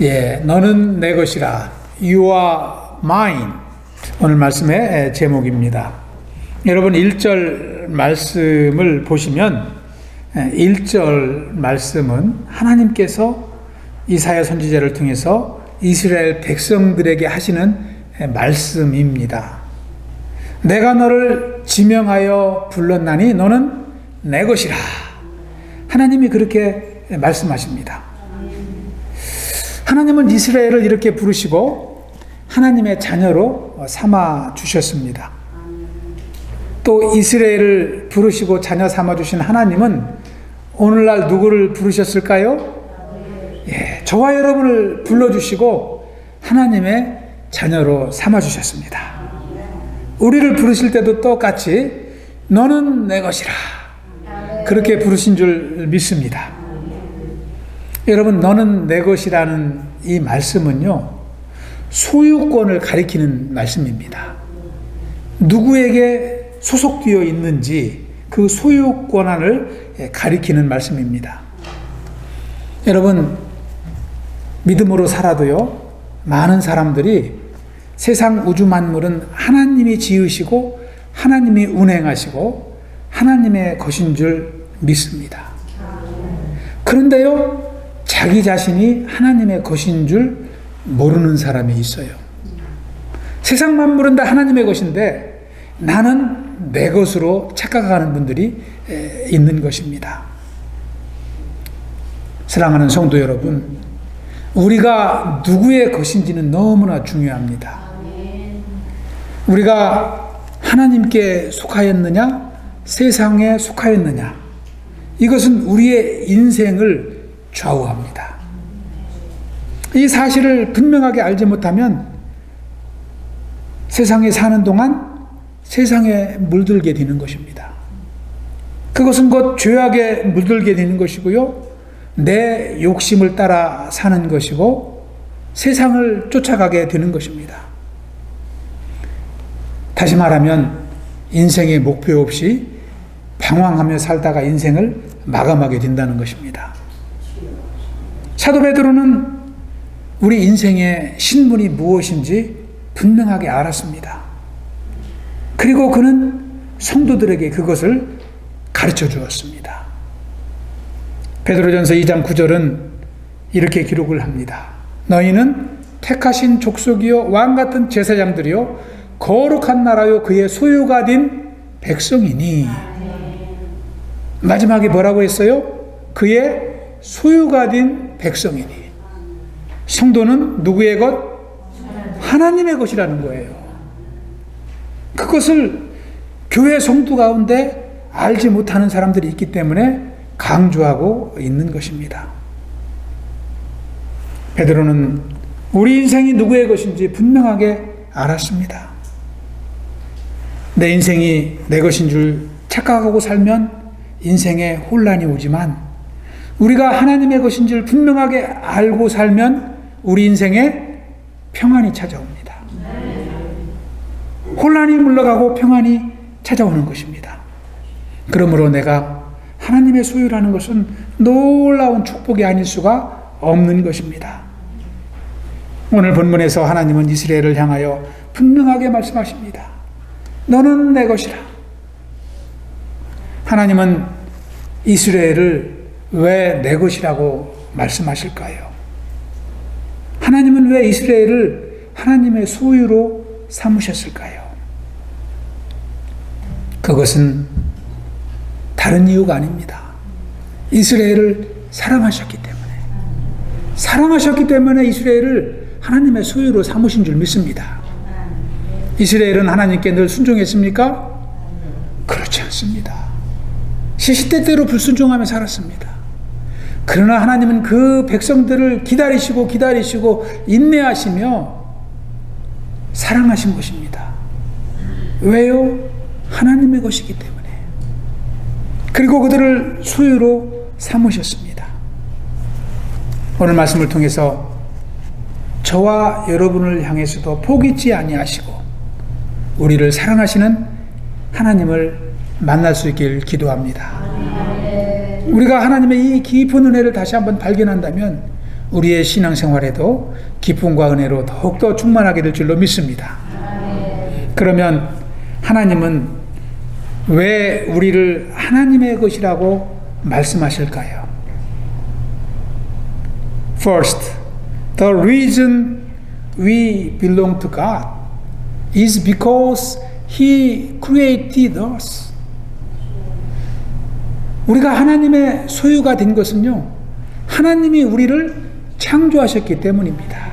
예, 너는 내 것이라. You are mine. 오늘 말씀의 제목입니다. 여러분 1절 말씀을 보시면 1절 말씀은 하나님께서 이사야 선지자를 통해서 이스라엘 백성들에게 하시는 말씀입니다. 내가 너를 지명하여 불렀나니 너는 내 것이라. 하나님이 그렇게 말씀하십니다. 하나님은 이스라엘을 이렇게 부르시고 하나님의 자녀로 삼아 주셨습니다. 또 이스라엘을 부르시고 자녀 삼아 주신 하나님은 오늘날 누구를 부르셨을까요? 예, 저와 여러분을 불러주시고 하나님의 자녀로 삼아 주셨습니다. 우리를 부르실 때도 똑같이 너는 내 것이라 그렇게 부르신 줄 믿습니다. 여러분, 너는 내 것이라는 이 말씀은요, 소유권을 가리키는 말씀입니다. 누구에게 소속되어 있는지 그 소유 권한을 가리키는 말씀입니다. 여러분, 믿음으로 살아도요, 많은 사람들이 세상 우주 만물은 하나님이 지으시고 하나님이 운행하시고 하나님의 것인 줄 믿습니다. 그런데요, 자기 자신이 하나님의 것인 줄 모르는 사람이 있어요. 세상 만물은 다 하나님의 것인데 나는 내 것으로 착각하는 분들이 있는 것입니다. 사랑하는 성도 여러분, 우리가 누구의 것인지는 너무나 중요합니다. 우리가 하나님께 속하였느냐, 세상에 속하였느냐, 이것은 우리의 인생을 좌우합니다. 이 사실을 분명하게 알지 못하면 세상에 사는 동안 세상에 물들게 되는 것입니다. 그것은 곧 죄악에 물들게 되는 것이고요, 내 욕심을 따라 사는 것이고 세상을 쫓아가게 되는 것입니다. 다시 말하면 인생의 목표 없이 방황하며 살다가 인생을 마감하게 된다는 것입니다. 사도 베드로는 우리 인생의 신분이 무엇인지 분명하게 알았습니다. 그리고 그는 성도들에게 그것을 가르쳐 주었습니다. 베드로전서 2장 9절은 이렇게 기록을 합니다. 너희는 택하신 족속이요 왕같은 제사장들이요 거룩한 나라요 그의 소유가 된 백성이니. 마지막에 뭐라고 했어요? 그의 소유가 된 백성이니. 성도는 누구의 것? 하나님의 것이라는 거예요. 그것을 교회 성도 가운데 알지 못하는 사람들이 있기 때문에 강조하고 있는 것입니다. 베드로는 우리 인생이 누구의 것인지 분명하게 알았습니다. 내 인생이 내 것인 줄 착각하고 살면 인생에 혼란이 오지만 우리가 하나님의 것인 줄 분명하게 알고 살면 우리 인생에 평안이 찾아옵니다. 혼란이 물러가고 평안이 찾아오는 것입니다. 그러므로 내가 하나님의 소유라는 것은 놀라운 축복이 아닐 수가 없는 것입니다. 오늘 본문에서 하나님은 이스라엘을 향하여 분명하게 말씀하십니다. 너는 내 것이라. 하나님은 이스라엘을 왜 내 것이라고 말씀하실까요? 하나님은 왜 이스라엘을 하나님의 소유로 삼으셨을까요? 그것은 다른 이유가 아닙니다. 이스라엘을 사랑하셨기 때문에 이스라엘을 하나님의 소유로 삼으신 줄 믿습니다. 이스라엘은 하나님께 늘 순종했습니까? 그렇지 않습니다. 시시때때로 불순종하며 살았습니다. 그러나 하나님은 그 백성들을 기다리시고 인내하시며 사랑하신 것입니다. 왜요? 하나님의 것이기 때문에. 그리고 그들을 소유로 삼으셨습니다. 오늘 말씀을 통해서 저와 여러분을 향해서도 포기치 아니하시고 우리를 사랑하시는 하나님을 만날 수 있길 기도합니다. 우리가 하나님의 이 깊은 은혜를 다시 한번 발견한다면 우리의 신앙생활에도 기쁨과 은혜로 더욱더 충만하게 될 줄로 믿습니다. 그러면 하나님은 왜 우리를 하나님의 것이라고 말씀하실까요? First, the reason we belong to God is because He created us. 우리가 하나님의 소유가 된 것은요, 하나님이 우리를 창조하셨기 때문입니다.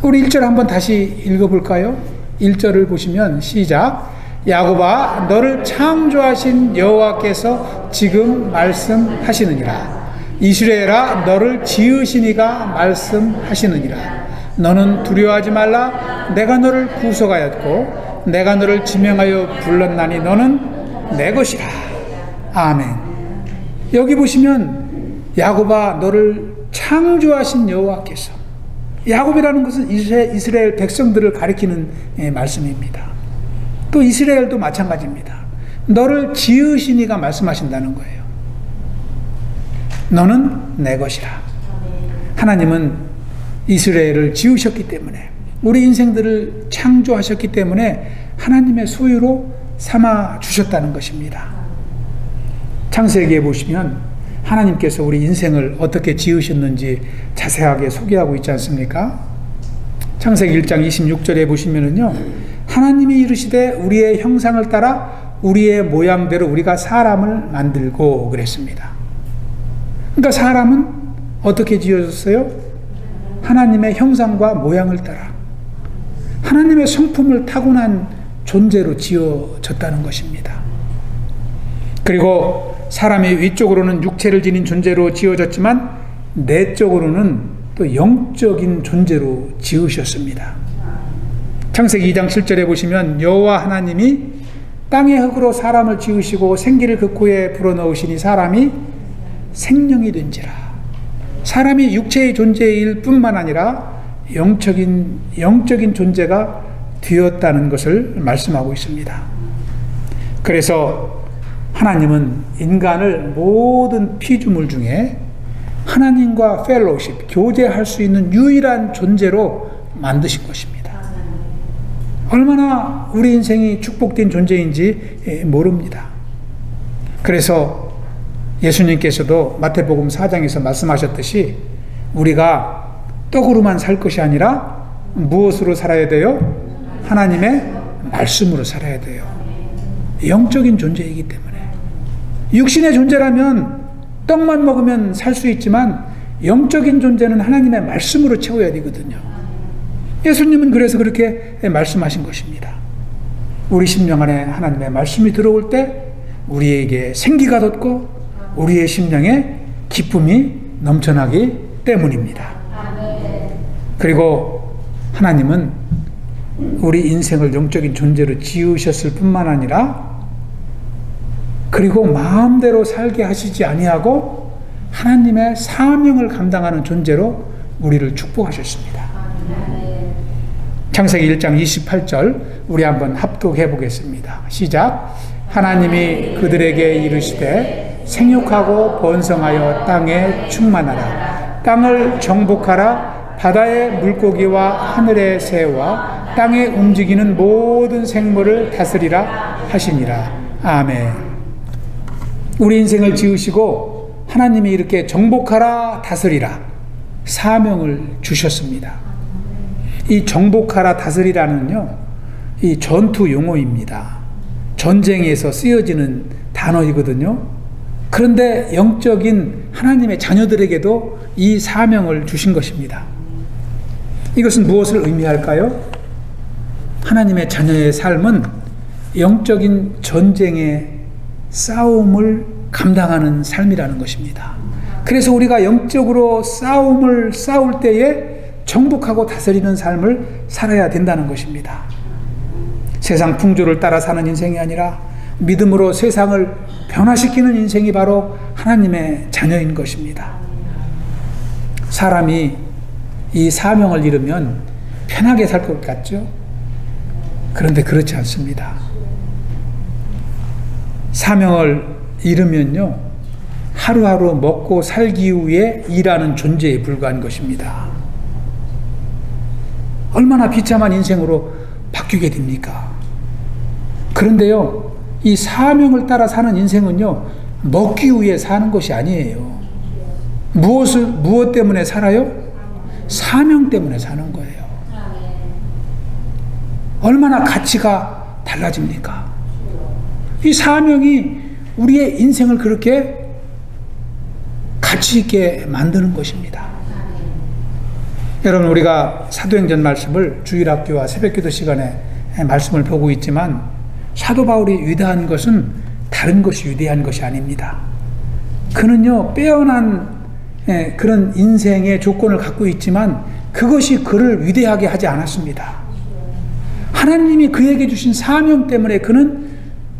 우리 1절 한번 다시 읽어볼까요? 1절을 보시면 시작. 야곱아 너를 창조하신 여호와께서 지금 말씀하시느니라. 이스라엘아 너를 지으신 이가 말씀하시느니라. 너는 두려워하지 말라. 내가 너를 구속하였고 내가 너를 지명하여 불렀나니 너는 내 것이라. 아멘. 여기 보시면 야곱아 너를 창조하신 여호와께서, 야곱이라는 것은 이스라엘 백성들을 가리키는 말씀입니다. 또 이스라엘도 마찬가지입니다. 너를 지으신 이가 말씀하신다는 거예요. 너는 내 것이라. 하나님은 이스라엘을 지으셨기 때문에, 우리 인생들을 창조하셨기 때문에 하나님의 소유로 삼아 주셨다는 것입니다. 창세기에 보시면 하나님께서 우리 인생을 어떻게 지으셨는지 자세하게 소개하고 있지 않습니까? 창세기 1장 26절에 보시면은요, 하나님이 이르시되 우리의 형상을 따라 우리의 모양대로 우리가 사람을 만들고 그랬습니다. 그러니까 사람은 어떻게 지어졌어요? 하나님의 형상과 모양을 따라 하나님의 성품을 타고난 존재로 지어졌다는 것입니다. 그리고 사람이 위쪽으로는 육체를 지닌 존재로 지어졌지만 내적으로는 또 영적인 존재로 지으셨습니다. 창세기 2장 7절에 보시면 여호와 하나님이 땅의 흙으로 사람을 지으시고 생기를 그 코에 불어넣으시니 사람이 생명이 된지라. 사람이 육체의 존재일 뿐만 아니라 영적인 존재가 되었다는 것을 말씀하고 있습니다. 그래서 하나님은 인간을 모든 피조물 중에 하나님과 펠로우십, 교제할 수 있는 유일한 존재로 만드신 것입니다. 얼마나 우리 인생이 축복된 존재인지 모릅니다. 그래서 예수님께서도 마태복음 4장에서 말씀하셨듯이 우리가 떡으로만 살 것이 아니라 무엇으로 살아야 돼요? 하나님의 말씀으로 살아야 돼요. 영적인 존재이기 때문에. 육신의 존재라면 떡만 먹으면 살 수 있지만 영적인 존재는 하나님의 말씀으로 채워야 되거든요. 예수님은 그래서 그렇게 말씀하신 것입니다. 우리 심령 안에 하나님의 말씀이 들어올 때 우리에게 생기가 돋고 우리의 심령에 기쁨이 넘쳐나기 때문입니다. 그리고 하나님은 우리 인생을 영적인 존재로 지으셨을 뿐만 아니라 그리고 마음대로 살게 하시지 아니하고 하나님의 사명을 감당하는 존재로 우리를 축복하셨습니다. 창세기 1장 28절 우리 한번 합독해 보겠습니다. 시작. 하나님이 그들에게 이르시되 생육하고 번성하여 땅에 충만하라. 땅을 정복하라. 바다의 물고기와 하늘의 새와 땅에 움직이는 모든 생물을 다스리라 하시니라. 아멘. 우리 인생을 지으시고 하나님이 이렇게 정복하라, 다스리라 사명을 주셨습니다. 이 정복하라, 다스리라는요, 이 전투 용어입니다. 전쟁에서 쓰여지는 단어이거든요. 그런데 영적인 하나님의 자녀들에게도 이 사명을 주신 것입니다. 이것은 무엇을 의미할까요? 하나님의 자녀의 삶은 영적인 전쟁의 싸움을 감당하는 삶이라는 것입니다. 그래서 우리가 영적으로 싸움을 싸울 때에 정복하고 다스리는 삶을 살아야 된다는 것입니다. 세상 풍조를 따라 사는 인생이 아니라 믿음으로 세상을 변화시키는 인생이 바로 하나님의 자녀인 것입니다. 사람이 이 사명을 잃으면 편하게 살 것 같죠? 그런데 그렇지 않습니다. 사명을 잃으면요, 하루하루 먹고 살기 위해 일하는 존재에 불과한 것입니다. 얼마나 비참한 인생으로 바뀌게 됩니까? 그런데요, 이 사명을 따라 사는 인생은요, 먹기 위해 사는 것이 아니에요. 무엇 때문에 살아요? 사명 때문에 사는 거예요. 얼마나 가치가 달라집니까? 이 사명이 우리의 인생을 그렇게 가치 있게 만드는 것입니다. 여러분, 우리가 사도행전 말씀을 주일학교와 새벽기도 시간에 말씀을 보고 있지만, 사도 바울이 위대한 것은 다른 것이 위대한 것이 아닙니다. 그는요, 빼어난 그런 인생의 조건을 갖고 있지만 그것이 그를 위대하게 하지 않았습니다. 하나님이 그에게 주신 사명 때문에 그는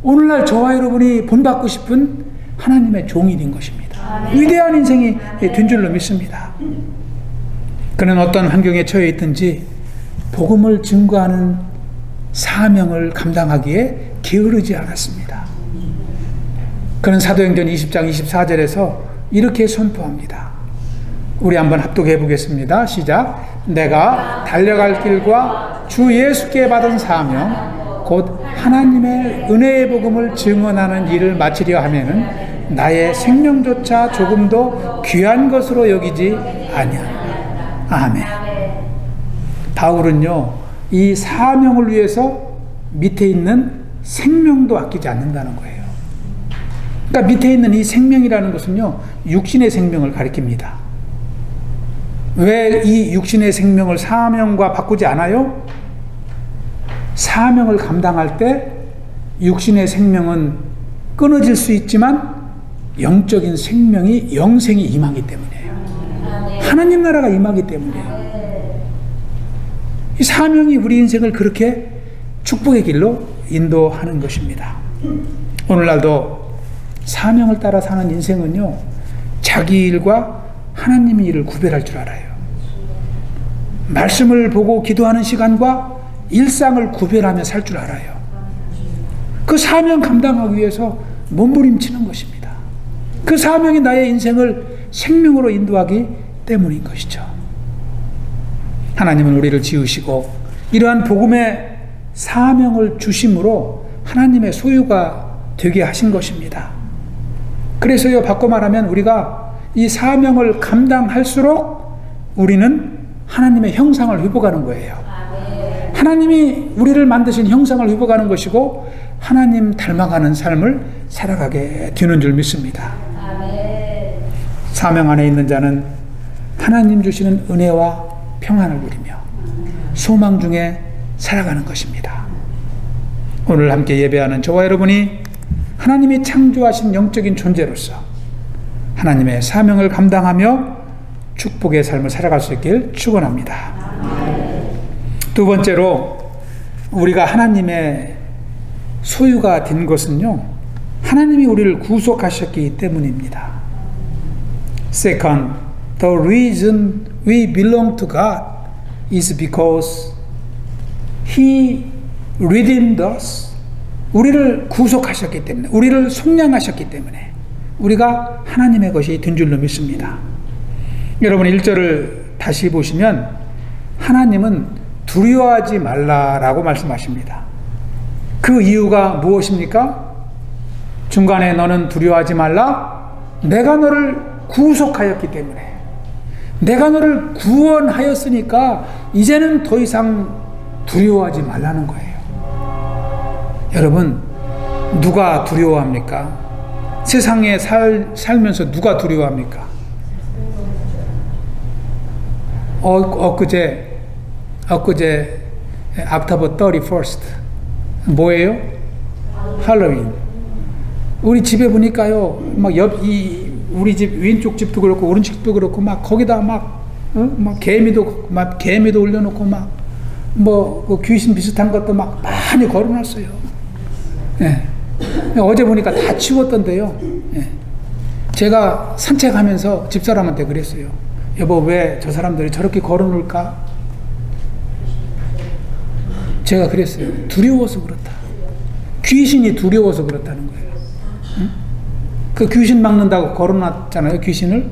오늘날 저와 여러분이 본받고 싶은 하나님의 종이 된 것입니다. 위대한 인생이 된 줄로 믿습니다. 그는 어떤 환경에 처해 있든지 복음을 증거하는 사명을 감당하기에 게으르지 않았습니다. 그는 사도행전 20장 24절에서 이렇게 선포합니다. 우리 한번 합독해 보겠습니다. 시작. 내가 달려갈 길과 주 예수께 받은 사명 곧 하나님의 은혜의 복음을 증언하는 일을 마치려 하면은 나의 생명조차 조금도 귀한 것으로 여기지 아니하노라. 아멘. 바울은요, 이 사명을 위해서 밑에 있는 생명도 아끼지 않는다는 거예요. 그러니까 밑에 있는 이 생명이라는 것은요, 육신의 생명을 가리킵니다. 왜 이 육신의 생명을 사명과 바꾸지 않아요? 사명을 감당할 때 육신의 생명은 끊어질 수 있지만 영적인 생명이, 영생이 임하기 때문이에요. 하나님 나라가 임하기 때문이에요. 이 사명이 우리 인생을 그렇게 축복의 길로 인도하는 것입니다. 오늘날도 사명을 따라 사는 인생은요, 자기 일과 하나님의 일을 구별할 줄 알아요. 말씀을 보고 기도하는 시간과 일상을 구별하며 살 줄 알아요. 그 사명 감당하기 위해서 몸부림치는 것입니다. 그 사명이 나의 인생을 생명으로 인도하기 때문인 것이죠. 하나님은 우리를 지으시고 이러한 복음의 사명을 주심으로 하나님의 소유가 되게 하신 것입니다. 그래서요, 바꿔 말하면 우리가 이 사명을 감당할수록 우리는 하나님의 형상을 회복하는 거예요. 하나님이 우리를 만드신 형상을 회복하는 것이고 하나님 닮아가는 삶을 살아가게 되는 줄 믿습니다. 사명 안에 있는 자는 하나님 주시는 은혜와 평안을 누리며 소망 중에 살아가는 것입니다. 오늘 함께 예배하는 저와 여러분이 하나님이 창조하신 영적인 존재로서 하나님의 사명을 감당하며 축복의 삶을 살아갈 수 있길 축원합니다. 두 번째로 우리가 하나님의 소유가 된 것은요, 하나님이 우리를 구속하셨기 때문입니다. Second, the reason we belong to God is because He redeemed us. 우리를 구속하셨기 때문에, 우리를 속량하셨기 때문에 우리가 하나님의 것이 된 줄로 믿습니다. 여러분 1절을 다시 보시면 하나님은 두려워하지 말라라고 말씀하십니다. 그 이유가 무엇입니까? 중간에 너는 두려워하지 말라. 내가 너를 구속하였기 때문에, 내가 너를 구원하였으니까 이제는 더 이상 두려워하지 말라는 거예요. 여러분, 누가 두려워합니까? 세상에 살면서 누가 두려워합니까? 엊그제 October 31st 뭐예요? 할로윈. 우리 집에 보니까요, 막 우리 집 왼쪽 집도 그렇고 오른쪽 집도 그렇고 막 거기다 막 개미도 올려놓고 그 귀신 비슷한 것도 막 많이 걸어놨어요. 예. 어제 보니까 다 치웠던데요. 예. 제가 산책하면서 집사람한테 그랬어요. 여보, 왜 저 사람들이 저렇게 걸어놓을까? 제가 그랬어요. 두려워서 그렇다. 귀신이 두려워서 그렇다는 거예요. 응? 그 귀신 막는다고 걸어놨잖아요, 귀신을.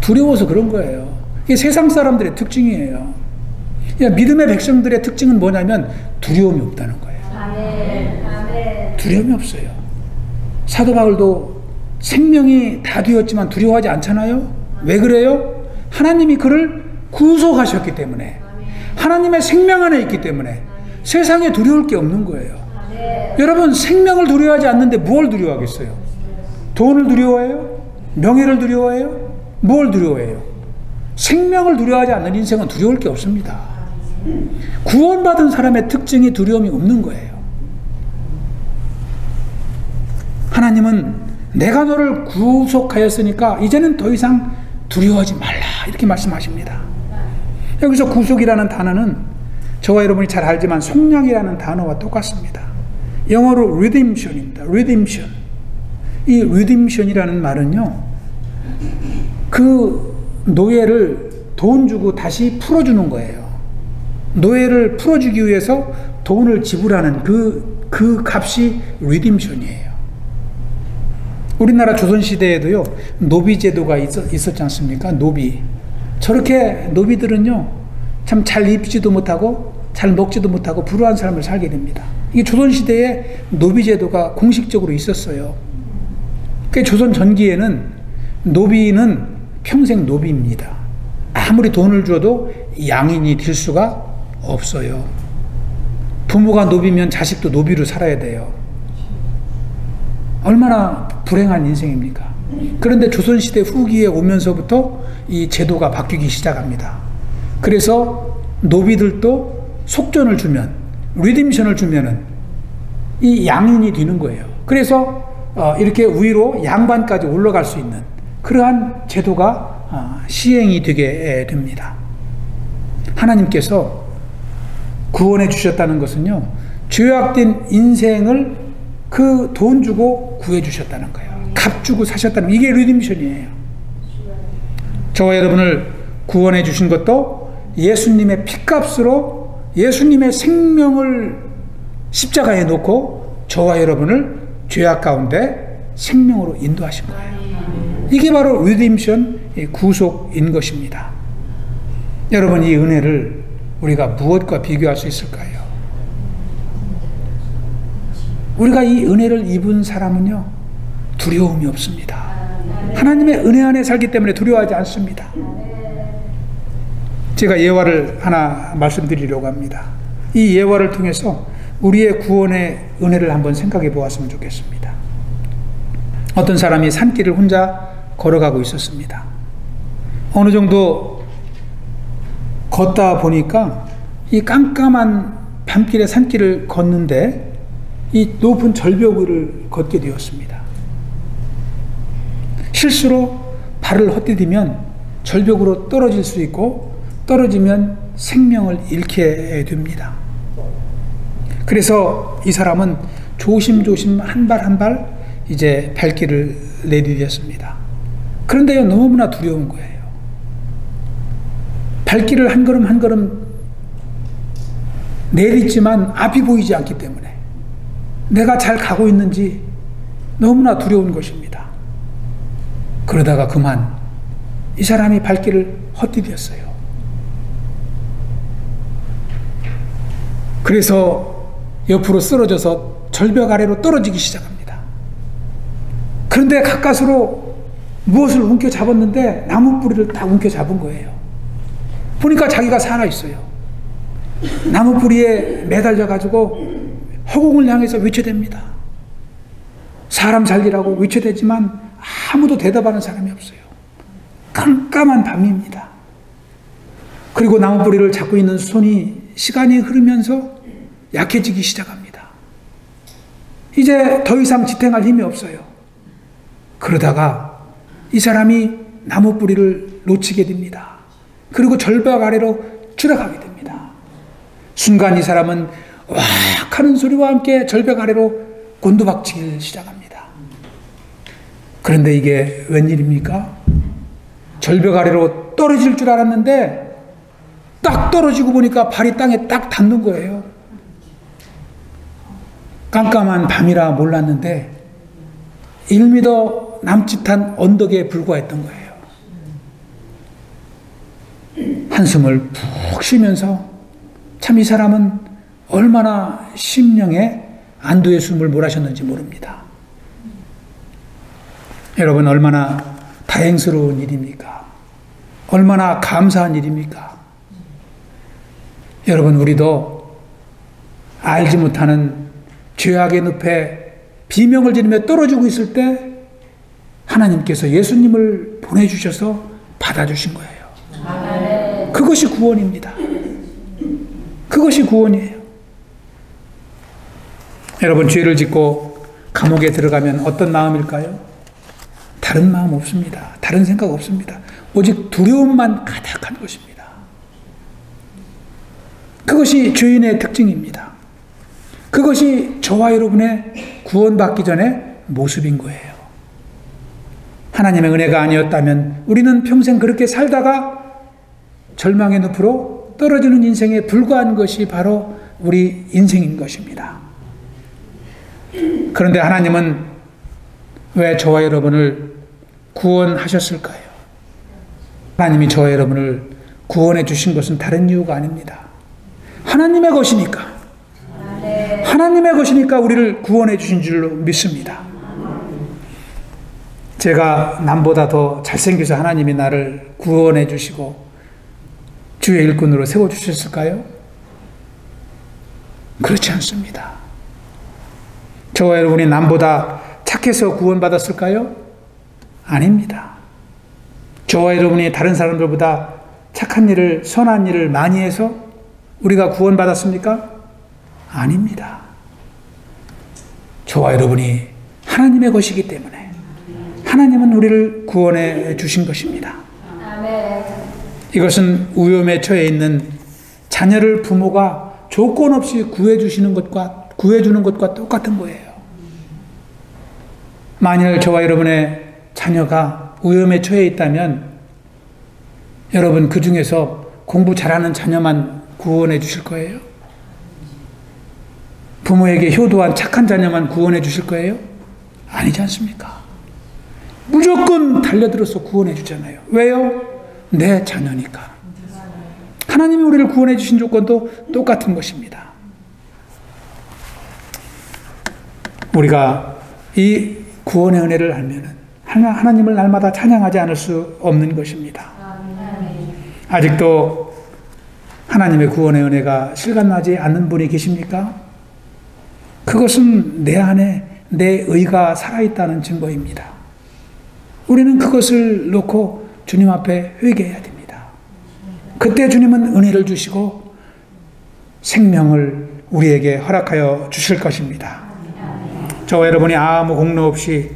두려워서 그런 거예요. 이게 세상 사람들의 특징이에요. 믿음의 백성들의 특징은 뭐냐면 두려움이 없다는 거예요. 아멘. 두려움이 없어요. 사도 바울도 생명이 다 되었지만 두려워하지 않잖아요. 왜 그래요? 하나님이 그를 구속하셨기 때문에, 하나님의 생명 안에 있기 때문에 세상에 두려울 게 없는 거예요. 여러분, 생명을 두려워하지 않는데 뭘 두려워하겠어요? 돈을 두려워해요? 명예를 두려워해요? 뭘 두려워해요? 생명을 두려워하지 않는 인생은 두려울 게 없습니다. 구원받은 사람의 특징이 두려움이 없는 거예요. 하나님은 내가 너를 구속하였으니까 이제는 더 이상 두려워하지 말라, 이렇게 말씀하십니다. 여기서 구속이라는 단어는 저와 여러분이 잘 알지만 속량이라는 단어와 똑같습니다. 영어로 redemption입니다. redemption. 이 redemption이라는 말은요, 그 노예를 돈 주고 다시 풀어주는 거예요. 노예를 풀어주기 위해서 돈을 지불하는 그 값이 redemption이에요. 우리나라 조선시대에도요, 노비제도가 있었지 않습니까? 노비. 저렇게 노비들은요, 참 잘 입지도 못하고 잘 먹지도 못하고 불우한 삶을 살게 됩니다. 이게 조선시대에 노비제도가 공식적으로 있었어요. 그러니까 조선 전기에는 노비는 평생 노비입니다. 아무리 돈을 줘도 양인이 될 수가 없어요. 부모가 노비면 자식도 노비로 살아야 돼요. 얼마나 불행한 인생입니까? 그런데 조선시대 후기에 오면서부터 이 제도가 바뀌기 시작합니다. 그래서 노비들도 속전을 주면, 리딤션을 주면은 이 양인이 되는 거예요. 그래서 이렇게 위로 양반까지 올라갈 수 있는 그러한 제도가 시행이 되게 됩니다. 하나님께서 구원해 주셨다는 것은요, 죄악된 인생을 그 돈 주고 구해 주셨다는 거예요. 값 주고 사셨다는 거예요. 이게 리딤션이에요. 저와 여러분을 구원해 주신 것도 예수님의 피값으로 예수님의 생명을 십자가에 놓고 저와 여러분을 죄악 가운데 생명으로 인도하신 거예요. 이게 바로 리딤션, 구속인 것입니다. 여러분, 이 은혜를 우리가 무엇과 비교할 수 있을까요? 우리가 이 은혜를 입은 사람은요, 두려움이 없습니다. 하나님의 은혜 안에 살기 때문에 두려워하지 않습니다. 제가 예화를 하나 말씀드리려고 합니다. 이 예화를 통해서 우리의 구원의 은혜를 한번 생각해 보았으면 좋겠습니다. 어떤 사람이 산길을 혼자 걸어가고 있었습니다. 어느 정도 걷다 보니까 이 깜깜한 밤길의 산길을 걷는데 이 높은 절벽을 걷게 되었습니다. 실수로 발을 헛디디면 절벽으로 떨어질 수 있고, 떨어지면 생명을 잃게 됩니다. 그래서 이 사람은 조심조심 한 발 한 발 이제 발길을 내디뎠습니다. 그런데요, 너무나 두려운 거예요. 발길을 한 걸음 한 걸음 내딛지만 앞이 보이지 않기 때문에 내가 잘 가고 있는지 너무나 두려운 것입니다. 그러다가 그만 이 사람이 발길을 헛디뎠어요. 그래서 옆으로 쓰러져서 절벽 아래로 떨어지기 시작합니다. 그런데 가까스로 무엇을 움켜잡았는데 나무 뿌리를 딱 움켜잡은 거예요. 보니까 자기가 살아있어요. 나무 뿌리에 매달려가지고 허공을 향해서 외쳐댑니다. 사람 살리라고 외쳐대지만 아무도 대답하는 사람이 없어요. 깜깜한 밤입니다. 그리고 나무 뿌리를 잡고 있는 손이 시간이 흐르면서 약해지기 시작합니다. 이제 더 이상 지탱할 힘이 없어요. 그러다가 이 사람이 나무 뿌리를 놓치게 됩니다. 그리고 절벽 아래로 추락하게 됩니다. 순간 이 사람은 와 하는 소리와 함께 절벽 아래로 곤두박치기 시작합니다. 그런데 이게 웬일입니까? 절벽 아래로 떨어질 줄 알았는데 딱 떨어지고 보니까 발이 땅에 딱 닿는 거예요. 깜깜한 밤이라 몰랐는데 1m 남짓한 언덕에 불과했던 거예요. 한숨을 푹 쉬면서 참 이 사람은 얼마나 심령에 안도의 숨을 몰아셨는지 모릅니다. 여러분, 얼마나 다행스러운 일입니까? 얼마나 감사한 일입니까? 여러분, 우리도 알지 못하는 죄악의 늪에 비명을 지르며 떨어지고 있을 때 하나님께서 예수님을 보내주셔서 받아주신 거예요. 그것이 구원입니다. 그것이 구원이에요. 여러분, 죄를 짓고 감옥에 들어가면 어떤 마음일까요? 다른 마음 없습니다. 다른 생각 없습니다. 오직 두려움만 가득한 것입니다. 그것이 죄인의 특징입니다. 그것이 저와 여러분의 구원받기 전의 모습인 거예요. 하나님의 은혜가 아니었다면 우리는 평생 그렇게 살다가 절망의 늪으로 떨어지는 인생에 불과한 것이 바로 우리 인생인 것입니다. 그런데 하나님은 왜 저와 여러분을 구원하셨을까요? 하나님이 저와 여러분을 구원해 주신 것은 다른 이유가 아닙니다. 하나님의 것이니까. 하나님의 것이니까 우리를 구원해 주신 줄로 믿습니다. 제가 남보다 더 잘생겨서 하나님이 나를 구원해 주시고 주의 일꾼으로 세워주셨을까요? 그렇지 않습니다. 저와 여러분이 남보다 착해서 구원받았을까요? 아닙니다. 저와 여러분이 다른 사람들보다 착한 일을, 선한 일을 많이 해서 우리가 구원받았습니까? 아닙니다. 저와 여러분이 하나님의 것이기 때문에 하나님은 우리를 구원해 주신 것입니다. 이것은 위험에 처해 있는 자녀를 부모가 조건 없이 구해주는 것과 똑같은 거예요. 만일 저와 여러분의 자녀가 위험에 처해 있다면 여러분 그 중에서 공부 잘하는 자녀만 구원해 주실 거예요? 부모에게 효도한 착한 자녀만 구원해 주실 거예요? 아니지 않습니까? 무조건 달려들어서 구원해 주잖아요. 왜요? 내 자녀니까. 하나님이 우리를 구원해 주신 조건도 똑같은 것입니다. 우리가 이 구원의 은혜를 알면은 하나님을 날마다 찬양하지 않을 수 없는 것입니다. 아직도 하나님의 구원의 은혜가 실감나지 않는 분이 계십니까? 그것은 내 안에 내 의가 살아있다는 증거입니다. 우리는 그것을 놓고 주님 앞에 회개해야 됩니다. 그때 주님은 은혜를 주시고 생명을 우리에게 허락하여 주실 것입니다. 저와 여러분이 아무 공로 없이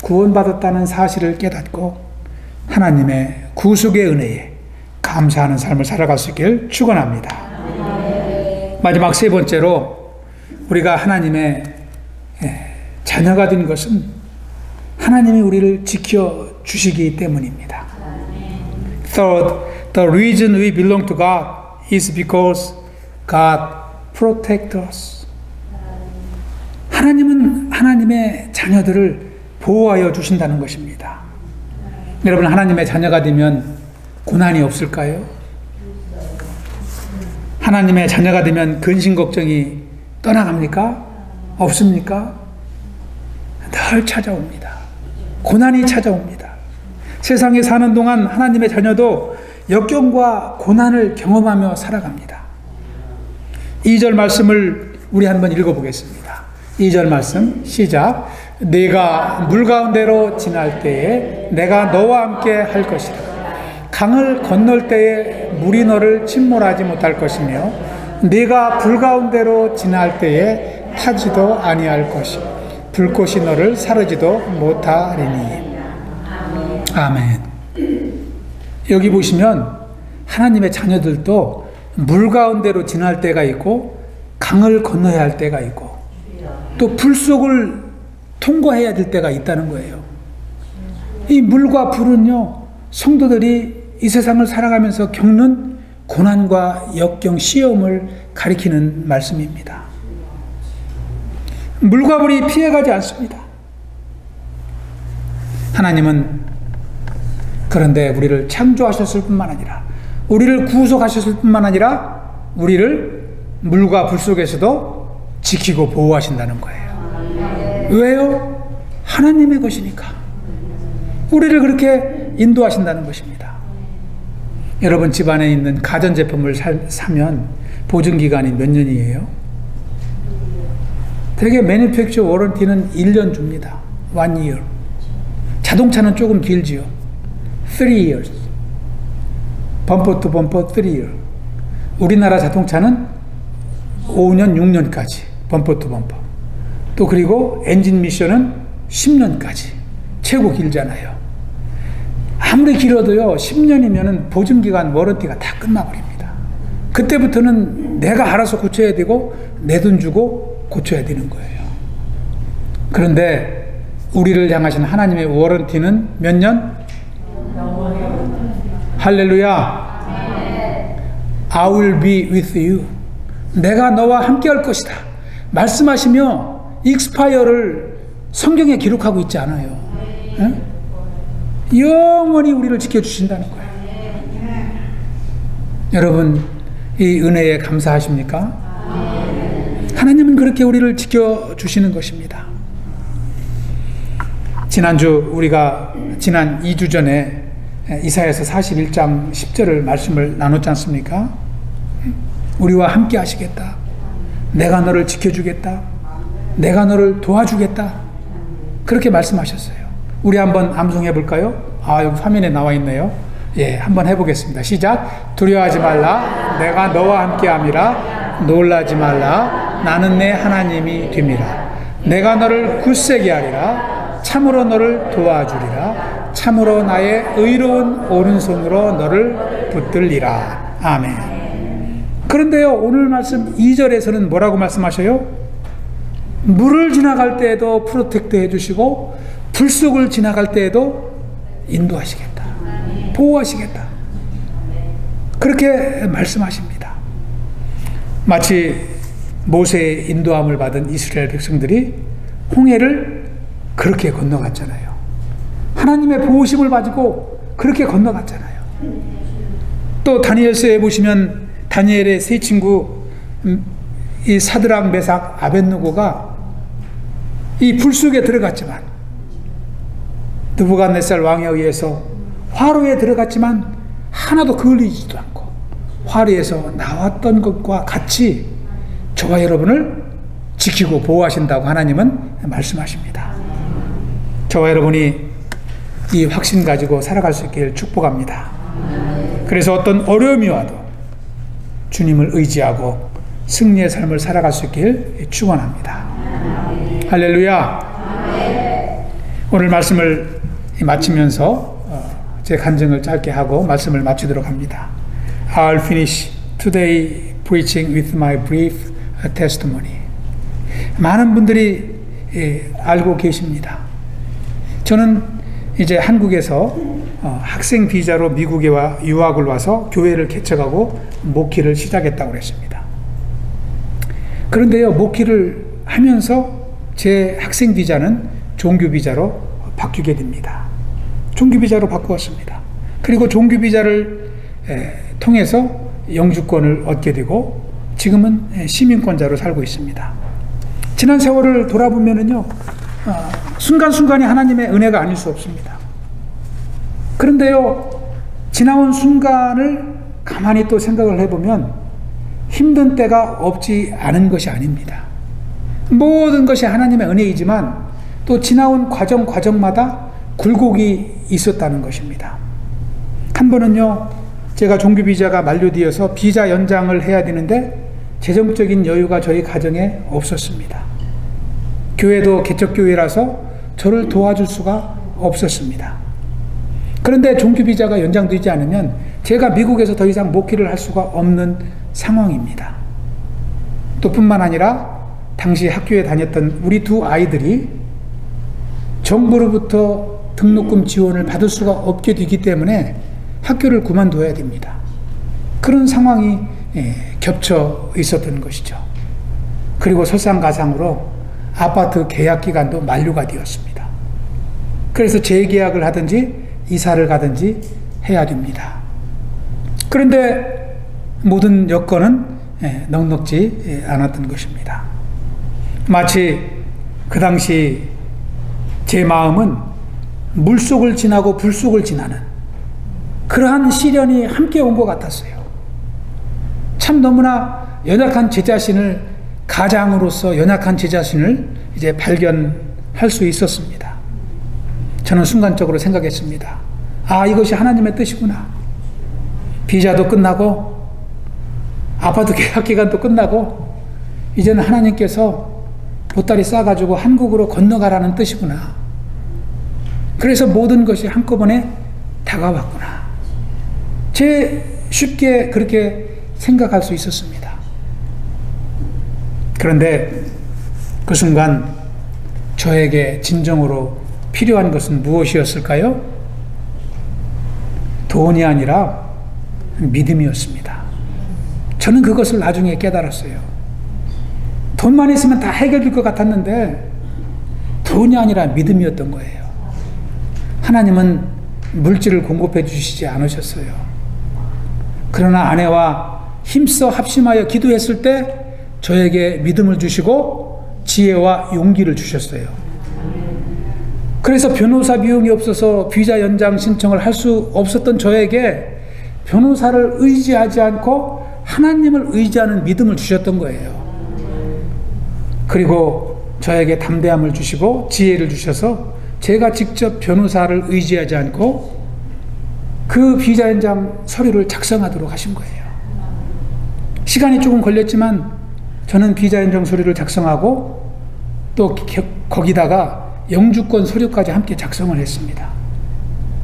구원받았다는 사실을 깨닫고 하나님의 구속의 은혜에 감사하는 삶을 살아갈 수 있길 축원합니다. 마지막 세 번째로 우리가 하나님의 자녀가 된 것은 하나님이 우리를 지켜주시기 때문입니다. Third, the reason we belong to God is because God protects us. 하나님은 하나님의 자녀들을 보호하여 주신다는 것입니다. 여러분, 하나님의 자녀가 되면 고난이 없을까요? 하나님의 자녀가 되면 근심 걱정이 떠나갑니까? 없습니까? 늘 찾아옵니다. 고난이 찾아옵니다. 세상에 사는 동안 하나님의 자녀도 역경과 고난을 경험하며 살아갑니다. 2절 말씀을 우리 한번 읽어보겠습니다. 2절 말씀 시작. 네가 물 가운데로 지날 때에 내가 너와 함께 할 것이라. 강을 건널 때에 물이 너를 침몰하지 못할 것이며 네가 불 가운데로 지날 때에 타지도 아니할 것이 불꽃이 너를 사르지도 못하리니. 아멘. 여기 보시면 하나님의 자녀들도 물 가운데로 지날 때가 있고 강을 건너야 할 때가 있고 또 불 속을 통과해야 될 때가 있다는 거예요. 이 물과 불은요, 성도들이 이 세상을 살아가면서 겪는 고난과 역경, 시험을 가리키는 말씀입니다. 물과 불이 피해가지 않습니다. 하나님은 그런데 우리를 창조하셨을 뿐만 아니라 우리를 구속하셨을 뿐만 아니라 우리를 물과 불 속에서도 지키고 보호하신다는 거예요. 왜요? 하나님의 것이니까. 우리를 그렇게 인도하신다는 것입니다. 여러분 집안에 있는 가전제품을 사면 보증기간이 몇 년이에요? 되게 매니팩처 워런티는 1년 줍니다. 1 year. 자동차는 조금 길지요. 3 years. 범퍼 투 범퍼 3 year. 우리나라 자동차는 5년, 6년까지 범퍼 투 범퍼. 또 그리고 엔진 미션은 10년까지. 최고 길잖아요. 아무리 길어도요 10년이면 보증기간 워런티가 다 끝나버립니다. 그때부터는 내가 알아서 고쳐야 되고 내 돈 주고 고쳐야 되는 거예요. 그런데 우리를 향하신 하나님의 워런티는 몇 년? 할렐루야. I will be with you. 내가 너와 함께 할 것이다 말씀하시며 익스파이어를 성경에 기록하고 있지 않아요. 응? 영원히 우리를 지켜주신다는 거예요. 여러분 이 은혜에 감사하십니까? 하나님은 그렇게 우리를 지켜주시는 것입니다. 지난주 우리가 지난 2주 전에 이사야서 41장 10절을 말씀을 나눴지 않습니까? 우리와 함께 하시겠다. 내가 너를 지켜주겠다. 내가 너를 도와주겠다. 그렇게 말씀하셨어요. 우리 한번 암송해 볼까요? 여기 화면에 나와 있네요. 예, 한번 해보겠습니다. 시작. 두려워하지 말라. 내가 너와 함께함이라. 놀라지 말라. 나는 내 하나님이 됨이라. 내가 너를 굳세게 하리라. 참으로 너를 도와주리라. 참으로 나의 의로운 오른손으로 너를 붙들리라. 아멘. 그런데요, 오늘 말씀 2절에서는 뭐라고 말씀하셔요? 물을 지나갈 때에도 프로텍트 해주시고 불 속을 지나갈 때에도 인도하시겠다. 보호하시겠다. 그렇게 말씀하십니다. 마치 모세의 인도함을 받은 이스라엘 백성들이 홍해를 그렇게 건너갔잖아요. 하나님의 보호심을 가지고 그렇게 건너갔잖아요. 또 다니엘서에 보시면 다니엘의 세 친구 이 사드락, 메삭, 아벳느고가 이 불 속에 들어갔지만 느부갓네살 왕에 의해서 화로에 들어갔지만 하나도 걸리지도 않고 화로에서 나왔던 것과 같이 저와 여러분을 지키고 보호하신다고 하나님은 말씀하십니다. 저와 여러분이 이 확신 가지고 살아갈 수 있기를 축복합니다. 그래서 어떤 어려움이 와도 주님을 의지하고 승리의 삶을 살아갈 수 있길 축원합니다. 할렐루야. 오늘 말씀을 마치면서 제 간증을 짧게 하고 말씀을 마치도록 합니다. I'll finish today preaching with my brief testimony. 많은 분들이 알고 계십니다. 저는 이제 한국에서 학생 비자로 미국에 유학을 와서 교회를 개척하고 목회를 시작했다고 그랬습니다. 그런데요, 목회를 하면서 제 학생 비자는 종교 비자로 바뀌게 됩니다. 종교 비자로 바꾸었습니다. 그리고 종교 비자를 통해서 영주권을 얻게 되고 지금은 시민권자로 살고 있습니다. 지난 세월을 돌아보면은요, 순간순간이 하나님의 은혜가 아닐 수 없습니다. 그런데요, 지나온 순간을 가만히 또 생각을 해보면 힘든 때가 없지 않은 것이 아닙니다. 모든 것이 하나님의 은혜이지만 또 지나온 과정마다 굴곡이 있었다는 것입니다. 한 번은요, 제가 종교 비자가 만료되어서 비자 연장을 해야 되는데 재정적인 여유가 저희 가정에 없었습니다. 교회도 개척교회라서 저를 도와줄 수가 없었습니다. 그런데 종교 비자가 연장되지 않으면 제가 미국에서 더 이상 목회를 할 수가 없는 상황입니다. 또 뿐만 아니라 당시 학교에 다녔던 우리 두 아이들이 정부로부터 등록금 지원을 받을 수가 없게 되기 때문에 학교를 그만둬야 됩니다. 그런 상황이 겹쳐 있었던 것이죠. 그리고 설상가상으로 아파트 계약 기간도 만료가 되었습니다. 그래서 재계약을 하든지 이사를 가든지 해야 됩니다. 그런데 모든 여건은 넉넉지 않았던 것입니다. 마치 그 당시 제 마음은 물속을 지나고 불속을 지나는 그러한 시련이 함께 온 것 같았어요. 참 너무나 연약한 제 자신을, 가장으로서 연약한 제 자신을 이제 발견할 수 있었습니다. 저는 순간적으로 생각했습니다. 아, 이것이 하나님의 뜻이구나. 비자도 끝나고 아파트 계약 기간도 끝나고 이제는 하나님께서 보따리 싸가지고 한국으로 건너가라는 뜻이구나. 그래서 모든 것이 한꺼번에 다가왔구나. 쉽게 그렇게 생각할 수 있었습니다. 그런데 그 순간 저에게 진정으로 필요한 것은 무엇이었을까요? 돈이 아니라 믿음이었습니다. 저는 그것을 나중에 깨달았어요. 돈만 있으면 다 해결될 것 같았는데 돈이 아니라 믿음이었던 거예요. 하나님은 물질을 공급해 주시지 않으셨어요. 그러나 아내와 힘써 합심하여 기도했을 때 저에게 믿음을 주시고 지혜와 용기를 주셨어요. 그래서 변호사 비용이 없어서 비자 연장 신청을 할 수 없었던 저에게 변호사를 의지하지 않고 하나님을 의지하는 믿음을 주셨던 거예요. 그리고 저에게 담대함을 주시고 지혜를 주셔서 제가 직접 변호사를 의지하지 않고 그 비자 연장 서류를 작성하도록 하신 거예요. 시간이 조금 걸렸지만 저는 비자 연장 서류를 작성하고 또 거기다가 영주권 서류까지 함께 작성을 했습니다.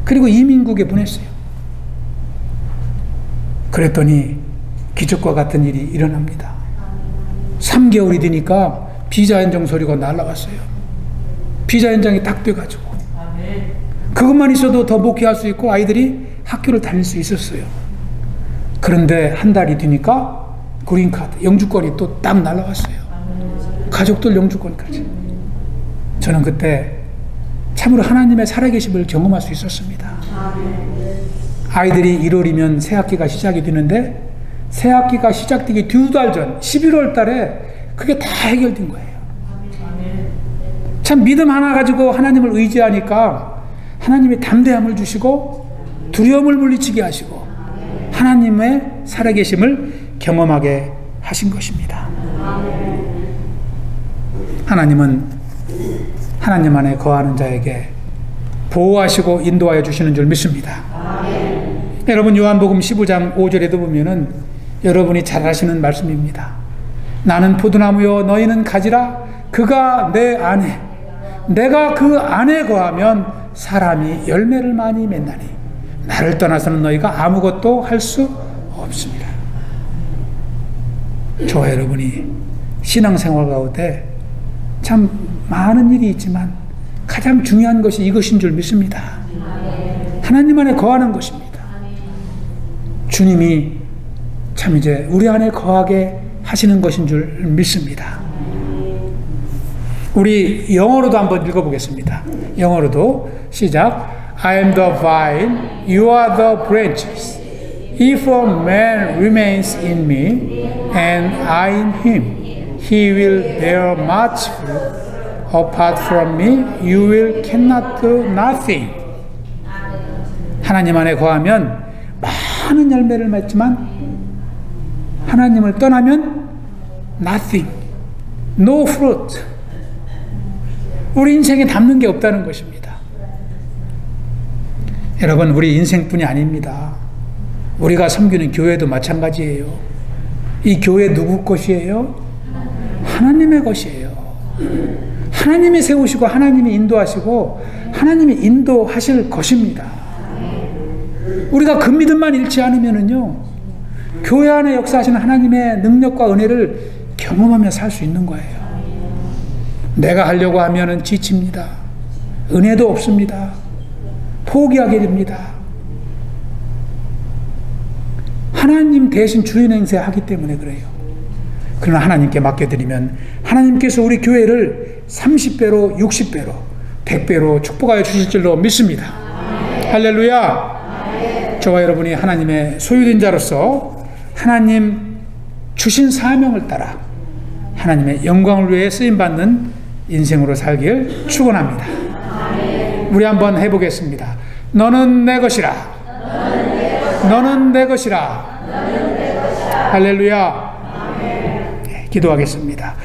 그리고 이민국에 보냈어요. 그랬더니 기적과 같은 일이 일어납니다. 3개월이 되니까 비자 연장 서류가 날라왔어요. 비자 연장이 딱 돼가지고 그것만 있어도 더 목회할 수 있고 아이들이 학교를 다닐 수 있었어요. 그런데 한 달이 되니까 그린카드, 영주권이 또 딱 날라왔어요. 가족들 영주권까지. 저는 그때 참으로 하나님의 살아계심을 경험할 수 있었습니다. 아이들이 1월이면 새학기가 시작이 되는데 새학기가 시작되기 2달 전 11월 달에 그게 다 해결된 거예요. 참 믿음 하나 가지고 하나님을 의지하니까 하나님이 담대함을 주시고 두려움을 물리치게 하시고 하나님의 살아계심을 경험하게 하신 것입니다. 하나님은 하나님 안에 거하는 자에게 보호하시고 인도하여 주시는 줄 믿습니다. 여러분 요한복음 15장 5절에도 보면은 여러분이 잘 아시는 말씀입니다. 나는 포도나무요 너희는 가지라 그가 내 안에 내가 그 안에 거하면 사람이 열매를 많이 맺나니 나를 떠나서는 너희가 아무것도 할 수 없습니다. 저와 여러분이 신앙생활 가운데 참 많은 일이 있지만 가장 중요한 것이 이것인 줄 믿습니다. 하나님 안에 거하는 것입니다. 주님이 참 이제 우리 안에 거하게 하시는 것인 줄 믿습니다. 우리 영어로도 한번 읽어보겠습니다. 영어로도 시작. I am the vine, you are the branches. If a man remains in me, and I in him, he will bear much fruit. Apart from me, you will cannot do nothing. 하나님 안에 거하면 많은 열매를 맺지만 하나님을 떠나면 nothing, no fruit. 우리 인생에 담는 게 없다는 것입니다. 여러분, 우리 인생뿐이 아닙니다. 우리가 섬기는 교회도 마찬가지예요. 이 교회 누구 것이에요? 하나님의 것이에요. 하나님이 세우시고 하나님이 인도하시고 하나님이 인도하실 것입니다. 우리가 그 믿음만 잃지 않으면은요, 교회 안에 역사하시는 하나님의 능력과 은혜를 경험하며 살 수 있는 거예요. 내가 하려고 하면은 지칩니다. 은혜도 없습니다. 포기하게 됩니다. 하나님 대신 주인 행세하기 때문에 그래요. 그러나 하나님께 맡겨드리면 하나님께서 우리 교회를 30배로 60배로 100배로 축복하여 주실 줄로 믿습니다. 할렐루야. 저와 여러분이 하나님의 소유된 자로서 하나님 주신 사명을 따라 하나님의 영광을 위해 쓰임받는 인생으로 살길 축원합니다. 우리 한번 해보겠습니다. 너는 내 것이라. 너는 내 것이라. 할렐루야. 기도하겠습니다.